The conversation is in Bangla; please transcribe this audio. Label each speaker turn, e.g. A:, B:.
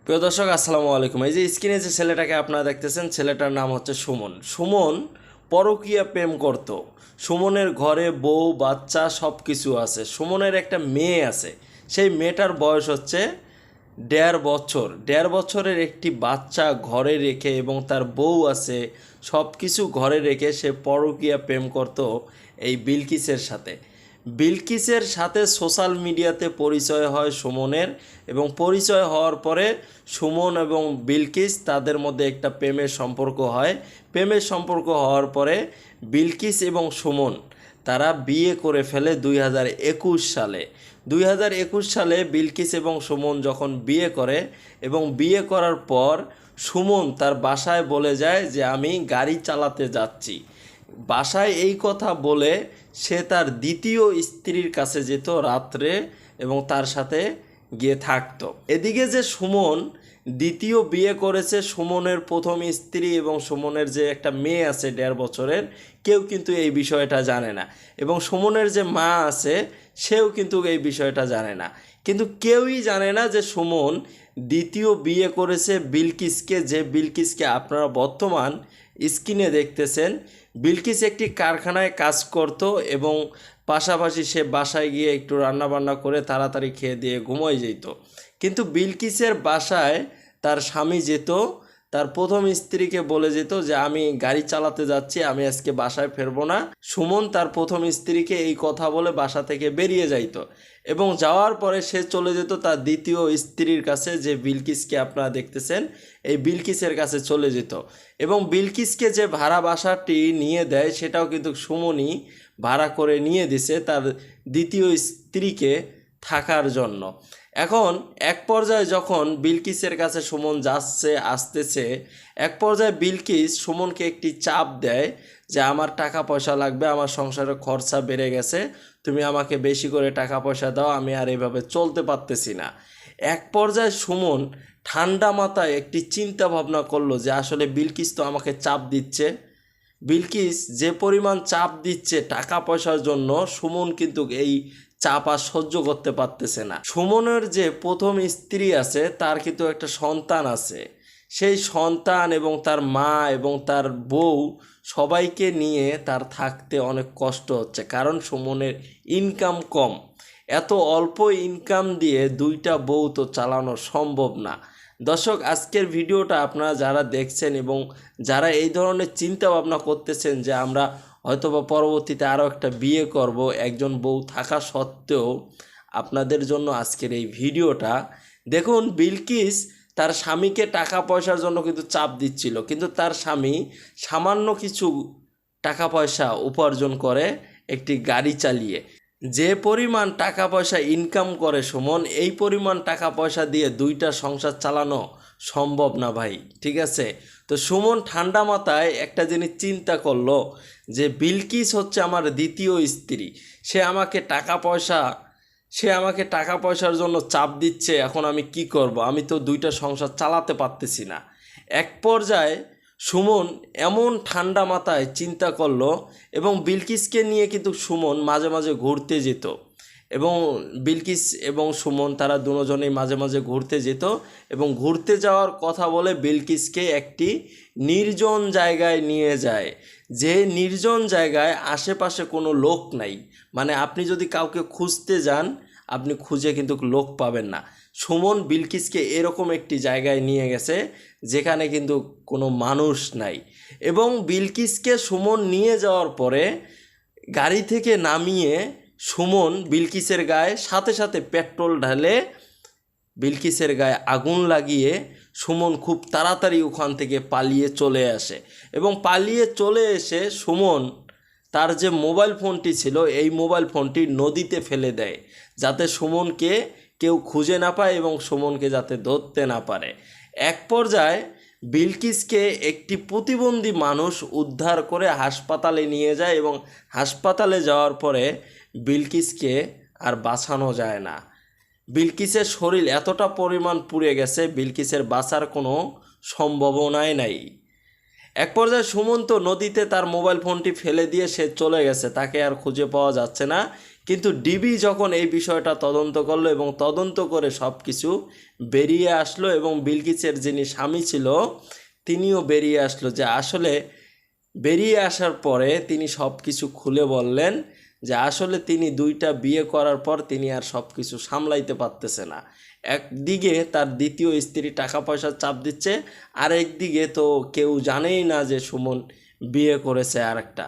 A: প্রিয় দর্শক আসসালামু আলাইকুম। এই যে স্ক্রিনে যে ছেলেটাকে আপনারা দেখতেছেন, ছেলেটার নাম হচ্ছে সুমন। সুমন পরকীয়া প্রেম করত। সুমনের ঘরে বউ বাচ্চা সব কিছু আছে। সুমনের একটা মেয়ে আছে, সেই মেয়েটার বয়স হচ্ছে 1.5 বছর। 1.5 বছরের একটি বাচ্চা ঘরে রেখে এবং তার বউ আছে, সব কিছু ঘরে রেখে সে পরকীয়া প্রেম করত এই বিলকিসের সাথে। বিলকিসের সাথে সোশ্যাল মিডিয়াতে পরিচয় হয় সুমনের, এবং পরিচয় হওয়ার পরে সুমন এবং বিলকিস তাদের মধ্যে একটা প্রেমের সম্পর্ক হয়। প্রেমের সম্পর্ক হওয়ার পরে বিলকিস এবং সুমন তারা বিয়ে করে ফেলে 2021 সালে। 2021 সালে বিলকিস এবং সুমন যখন বিয়ে করে, এবং বিয়ে করার পর সুমন তার বাসায় বলে যায় যে আমি গাড়ি চালাতে যাচ্ছি। বাসায় এই কথা বলে সে তার দ্বিতীয় স্ত্রীর কাছে যেত রাত্রে এবং তার সাথে গিয়ে থাকতো। এদিকে যে সুমন দ্বিতীয় বিয়ে করেছে, সুমনের প্রথম স্ত্রী এবং সুমনের যে একটা মেয়ে আছে 1.5 বছরের, কেউ কিন্তু এই বিষয়টা জানে না। এবং সুমনের যে মা আছে সেও কিন্তু এই বিষয়টা জানে না। কিন্তু কেউই জানে না যে সুমন দ্বিতীয় বিয়ে করেছে বিলকিসকে, যে বিলকিসকে আপনারা বর্তমান স্ক্রিনে দেখতেছেন। বিলকিস একটি কারখানায় কাজ করত এবং পাশাপাশি সে বাসায় গিয়ে একটু রান্নাবান্না করে তাড়াতাড়ি খেয়ে দিয়ে ঘুমোয় যেত। কিন্তু বিলকিসের বাসায় তার স্বামী যেত, তার প্রথম স্ত্রীকে বলে যেত যে আমি গাড়ি চালাতে যাচ্ছি, আমি আজকে বাসায় ফিরবো না। সুমন তার প্রথম স্ত্রীকে এই কথা বলে বাসা থেকে বেরিয়ে যাইত, এবং যাওয়ার পরে সে চলে যেত তার দ্বিতীয় স্ত্রীর কাছে, যে বিলকিসকে আপনারা দেখতেছেন, এই বিলকিসের কাছে চলে যেত। এবং বিলকিসকে যে ভাড়া বাসাটি নিয়ে দেয় সেটাও কিন্তু সুমনই ভাড়া করে নিয়ে দিছে তার দ্বিতীয় স্ত্রীকে থাকার জন্য। এখন এক পর্যায়ে যখন বিলকিসের কাছে সুমন যাচ্ছে আসতেছে, এক পর্যায়ে বিলকিস সুমনকে একটি চাপ দেয় যে আমার টাকা পয়সা লাগবে, আমার সংসারের খরচা বেড়ে গেছে, তুমি আমাকে বেশি করে টাকা পয়সা দাও, আমি আর এভাবে চলতে পারতেছি না। এক পর্যায়ে সুমন ঠান্ডা মাথায় একটি চিন্তা ভাবনা করলো যে আসলে বিলকিস তো আমাকে চাপ দিচ্ছে। বিলকিস যে পরিমাণ চাপ দিচ্ছে টাকা পয়সার জন্য, সুমন কিন্তু এই চাপ আর সহ্য করতে পারতেছে না। সুমনের যে প্রথম স্ত্রী আছে তার কিন্তু একটা সন্তান আছে। সেই সন্তান এবং তার মা এবং তার বউ সবাইকে নিয়ে তার থাকতে অনেক কষ্ট হচ্ছে, কারণ সুমনের ইনকাম কম। এত অল্প ইনকাম দিয়ে দুইটা বউ তো চালানো সম্ভব না। দর্শক, আজকের ভিডিওটা আপনারা যারা দেখছেন এবং যারা এই ধরনের চিন্তা ভাবনা করতেছেন যে আমরা হয়তোবা পরবর্তীতে আরও একটা বিয়ে করব একজন বউ থাকা সত্ত্বেও, আপনাদের জন্য আজকের এই ভিডিওটা। দেখুন, বিলকিস তার স্বামীকে টাকা পয়সার জন্য কিন্তু চাপ দিচ্ছিল, কিন্তু তার স্বামী সামান্য কিছু টাকা পয়সা উপার্জন করে একটি গাড়ি চালিয়ে। যে পরিমাণ টাকা পয়সা ইনকাম করে সুমন, এই পরিমাণ টাকা পয়সা দিয়ে দুইটা সংসার চালানো সম্ভব না ভাই, ঠিক আছে? তো সুমন ঠান্ডা মাথায় একটা জিনিস চিন্তা করলো যে বিলকিস হচ্ছে আমার দ্বিতীয় স্ত্রী, সে আমাকে টাকা পয়সা সে আমাকে টাকা পয়সার জন্য চাপ দিচ্ছে, এখন আমি কি করব? আমি তো দুইটা সংসার চালাতে পারতেছি না। এক পর্যায়ে সুমন এমন ঠান্ডা মাথায় চিন্তা করলো, এবং বিলকিসকে নিয়ে কিন্তু সুমন মাঝে মাঝে ঘুরতে যেত, এবং বিলকিস এবং সুমন তারা দুজনেই মাঝে মাঝে ঘুরতে যেত, এবং ঘুরতে যাওয়ার কথা বলে বিলকিসকে একটি নির্জন জায়গায় নিয়ে যায়। যে নির্জন জায়গায় আশেপাশে কোনো লোক নাই, মানে আপনি যদি কাউকে খুঁজতে যান আপনি খুঁজে কিন্তু লোক পাবেন না। সুমন বিলকিসকে এরকম একটি জায়গায় নিয়ে গেছে যেখানে কিন্তু কোনো মানুষ নাই, এবং বিলকিসকে সুমন নিয়ে যাওয়ার পরে গাড়ি থেকে নামিয়ে সুমন বিলকিসের গায়ে সাথে সাথে পেট্রোল ঢালে বিলকিসের গায়ে আগুন লাগিয়ে সুমন খুব তাড়াতাড়ি ওখান থেকে পালিয়ে চলে আসে। এবং পালিয়ে চলে এসে সুমন তার যে মোবাইল ফোনটি ছিল এই মোবাইল ফোনটি নদীতে ফেলে দেয়, যাতে সুমনকে কেউ খুঁজে না পায় এবং সুমনকে যাতে ধরতে না পারে। এক পর্যায়ে বিলকিসকে একটি প্রতিবন্ধী মানুষ উদ্ধার করে হাসপাতালে নিয়ে যায়, এবং হাসপাতালে যাওয়ার পরে বিলকিসকে আর বাঁচানো যায় না। বিলকিসের শরীর এতটা পরিমাণ পুড়ে গেছে, বিলকিসের বাঁচার কোনো সম্ভাবনাই নাই। এক পর্যায়ে সুমন তো নদীতে তার মোবাইল ফোনটি ফেলে দিয়ে সে চলে গেছে, তাকে আর খুঁজে পাওয়া যাচ্ছে না। কিন্তু ডিবি যখন এই বিষয়টা তদন্ত করলো এবং তদন্ত করে সব কিছু বেরিয়ে আসলো এবং বিলকিসের যিনি স্বামী ছিল তিনিও বেরিয়ে আসলো, যে আসলে বেরিয়ে আসার পরে তিনি সব কিছু খুলে বললেন যে আসলে তিনি 2টা বিয়ে করার পর তিনি আর সব কিছু সামলাইতে পারতেছে না। একদিকে তার দ্বিতীয় স্ত্রী টাকা পয়সার চাপ দিচ্ছে, আর একদিকে তো কেউ জানেই না যে সুমন বিয়ে করেছে আরেকটা।